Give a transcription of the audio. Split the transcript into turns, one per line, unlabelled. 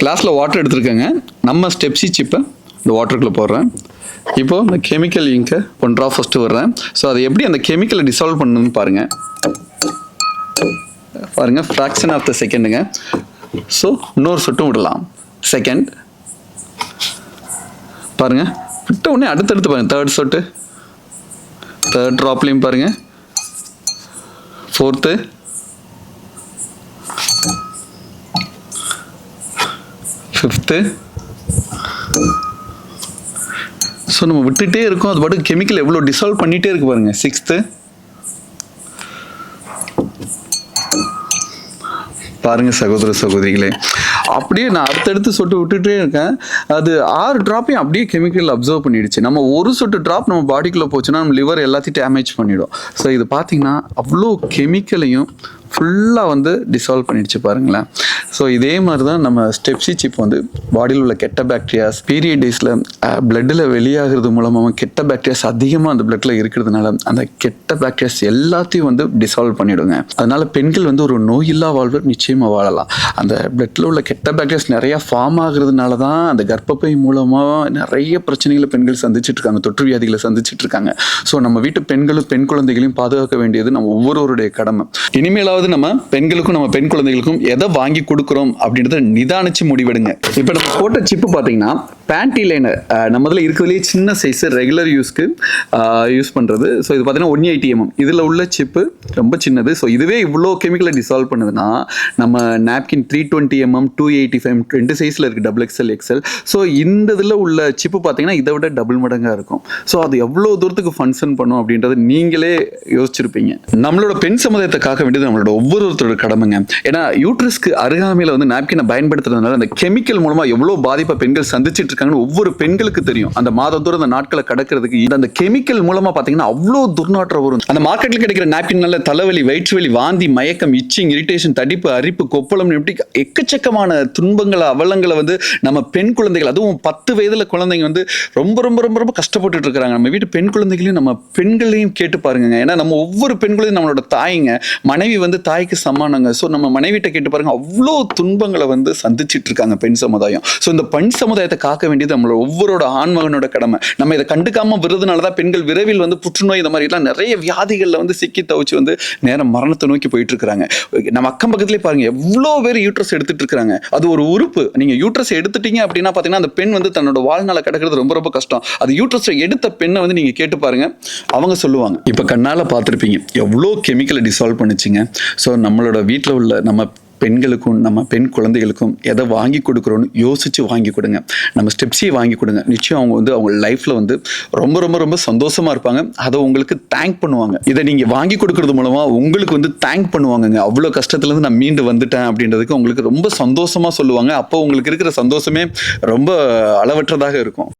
கிளாஸில் வாட்டர் எடுத்துருக்கேங்க. நம்ம ஸ்டெப்ஸி சிப்பை இந்த வாட்டருக்குள்ளே போடுறேன். இப்போது இந்த கெமிக்கல் இங்கை 1 ட்ராப் ஃபஸ்ட்டு விடுறேன். ஸோ அதை எப்படி அந்த கெமிக்கலை டிசால்வ் பண்ணணும்னு பாருங்கள். ஃப்ராக்ஷன் ஆஃப் த செகண்டுங்க. ஸோ இன்னொரு சொட்டும் விடலாம். செகண்ட் பாருங்கள், விட்ட உடனே அடுத்தடுத்து பாருங்கள். தேர்ட் சொட்டு, தேர்ட் ட்ராப்லேயும் பாருங்கள். Fourth, fifth. ஸோ நம்ம விட்டுட்டே இருக்கோம், அது பாட்டுக்கு கெமிக்கல் எவ்வளோ டிசால்வ் பண்ணிகிட்டே இருக்கு பாருங்கள். சிக்ஸ்த்து பாருங்கள் சகோதர சகோதரிகளே, அப்படியே நான் அடுத்தடுத்து சொட்டு விட்டுட்டே இருக்கேன். அது 6 ட்ராப்பையும் அப்படியே கெமிக்கல் அப்சர்வ் பண்ணிடுச்சு. நம்ம ஒரு சொட்டு ட்ராப் நம்ம பாடிக்குள்ளே போச்சுன்னா நம்ம லிவர் எல்லாத்தையும் டேமேஜ் பண்ணிடும். ஸோ இது பார்த்தீங்கன்னா அவ்வளோ கெமிக்கலையும் ஃபுல்லாக வந்து டிசால்வ் பண்ணிடுச்சு பாருங்களேன். ஸோ இதே மாதிரி தான் நம்ம ஸ்டெப்ஸி சிப் வந்து பாடியில் உள்ள கெட்ட பாக்டீரியாஸ், பீரியட் டேஸில் பிளட்டில் வெளியாகிறது மூலமாக கெட்ட பாக்டீரியாஸ் அதிகமாக அந்த பிளட்டில் இருக்கிறதுனால அந்த கெட்ட பாக்டீரியாஸ் எல்லாத்தையும் வந்து டிசால்வ் பண்ணிவிடுங்க. அதனால் பெண்கள் வந்து ஒரு நோயில்லா வாழ்வர் நிச்சயமாக வாழலாம். அந்த பிளட்டில் உள்ள கெட்ட பாக்டீரியாஸ் நிறையா ஃபார்ம் ஆகுறதுனால தான் அந்த கர்ப்பப்பை மூலமாக நிறைய பிரச்சனைகளை பெண்கள் சந்திச்சுட்டு இருக்காங்க, தொற்று வியாதிகளை சந்திச்சுட்டு இருக்காங்க. ஸோ நம்ம வீட்டு பெண்களும் பெண் குழந்தைகளையும் பாதுகாக்க வேண்டியது நம்ம ஒவ்வொருவருடைய கடமை. இனிமேலாவது நம்ம பெண்களுக்கும் நம்ம பெண் குழந்தைகளுக்கும் எதை வாங்கி கொடுக்குறோம் அப்படின்றத நிதானிச்சு முடிவெடுங்க. இப்போ நம்ம போட்ட சிப்பு பார்த்தீங்கன்னா பேண்டி லைனர் நம்ம இதில் இருக்கிறதுலேயே சின்ன சைஸு, ரெகுலர் யூஸ்க்கு யூஸ் பண்ணுறது. ஸோ இது பார்த்தீங்கன்னா 180 mm. இதில் உள்ள சிப்பு ரொம்ப சின்னது. ஸோ இதுவே இவ்வளோ கெமிக்கலை டிசால்வ் பண்ணுதுன்னா நம்ம நாப்கின் 320 mm, 285 2 சைஸில் இருக்குது, XXL, XL. ஸோ இந்த இதில் உள்ள சிப்பு பார்த்தீங்கன்னா இதை விட டபுள் மடங்காக இருக்கும். ஸோ அது எவ்வளோ தூரத்துக்கு ஃபங்க்ஷன் பண்ணும் அப்படின்றது நீங்களே யோசிச்சிருப்பீங்க. நம்மளோட பெண் சமுதாயத்தை காக்க வேண்டியது நம்மளோட ஒவ்வொருத்தரோட கடமைங்க. ஏன்னா யூட்ரஸ்க்கு அருகாமையில் வந்து நாப்கினை பயன்படுத்துறதுனால அந்த கெமிக்கல் மூலமாக எவ்வளோ பாதிப்பை பெண்கள் சந்திச்சுட்டு இருக்காங்கன்னு ஒவ்வொரு பெண்களுக்கு தெரியும். அந்த மாதத்தோட அந்த நாட்களை கடக்கிறதுக்கு அந்த கெமிக்கல் மூலமா பாத்தீங்கன்னா அவ்வளோ துர்நாற்றம் வரும். அந்த மார்க்கெட்ல கிடைக்கிற நாப்கின்ல தலைவலி, வயிற்று வலி, வாந்தி, மயக்கம், இச்சிங், இரிட்டேஷன், தடிப்பு, அரிப்பு, கொப்பளம், இப்படி எக்கச்சக்கமான துன்பங்களை அவலங்களை வந்து நம்ம பெண் குழந்தைகள், அதுவும் 10 வயதுல குழந்தைங்க வந்து ரொம்ப ரொம்ப ரொம்ப ரொம்ப கஷ்டப்பட்டு இருக்காங்க. நம்ம வீட்டு பெண் குழந்தைகளையும் நம்ம பெண்களையும் கேட்டு பாருங்க. ஏன்னா நம்ம ஒவ்வொரு பெண் குழந்தையும் நம்மளோட தாய்ங்க, மனைவி வந்து தாய்க்கு சமானங்க. ஸோ நம்ம மனைவிட்ட கேட்டு பாருங்க, அவ்வளோ துன்பங்களை வந்து சந்திச்சுட்டு இருக்காங்க பெண் சமுதாயம். ஸோ இந்த பெண் சமுதாயத்தை காக்க வேண்டியது நம்மளோட ஒவ்வொருட ஆண்மகனோட கடமை. நம்ம இதை கண்டுக்காம விடுறதுனாலதான் பெண்கள் விரைவில் வந்து புற்றுநோய் இந்த மாதிரி எல்லாம் நிறைய வியாதிகள்ல வந்து சிக்கி தவிச்சு வந்து நேரம் மரணத்தை நோக்கி போயிட்டு இருக்காங்க. நம்ம அக்கம் பக்கத்திலே பாருங்க எவ்வளோ பேர் யூட்ரஸ் எடுத்துட்டு இருக்காங்க. அது ஒரு உறுப்பு. நீங்க யூட்ரஸ் எடுத்துட்டீங்க அப்படின்னா பாத்தீங்கன்னா அந்த பெண் வந்து தன்னோட வாழ்நாள கடக்கிறது ரொம்ப ரொம்ப கஷ்டம். அது யூட்ரஸ் எடுத்த பெண்ணை வந்து நீங்க கேட்டு பாருங்க, அவங்க சொல்லுவாங்க. இப்ப கண்ணால பார்த்துருப்பீங்க எவ்வளோ கெமிக்கலை டிசால்வ் பண்ணுச்சுங்க. ஸோ நம்மளோட வீட்டில் உள்ள நம்ம பெண்களுக்கும் நம்ம பெண் குழந்தைகளுக்கும் எதை வாங்கி கொடுக்குறோன்னு யோசிச்சு வாங்கி கொடுங்க. நம்ம ஸ்டெப்ஸியை வாங்கி கொடுங்க. நிச்சயம் அவங்க வந்து அவங்க லைஃப்ல வந்து ரொம்ப ரொம்ப ரொம்ப சந்தோஷமா இருப்பாங்க. அதை உங்களுக்கு தேங்க் பண்ணுவாங்க. இதை நீங்க வாங்கி கொடுக்கறது மூலமா உங்களுக்கு வந்து தேங்க் பண்ணுவாங்க. அவ்வளோ கஷ்டத்துல இருந்து நான் மீண்டு வந்துட்டேன் அப்படின்றதுக்கு உங்களுக்கு ரொம்ப சந்தோஷமா சொல்லுவாங்க. அப்போ உங்களுக்கு இருக்கிற சந்தோஷமே ரொம்ப அளவற்றதாக இருக்கும்.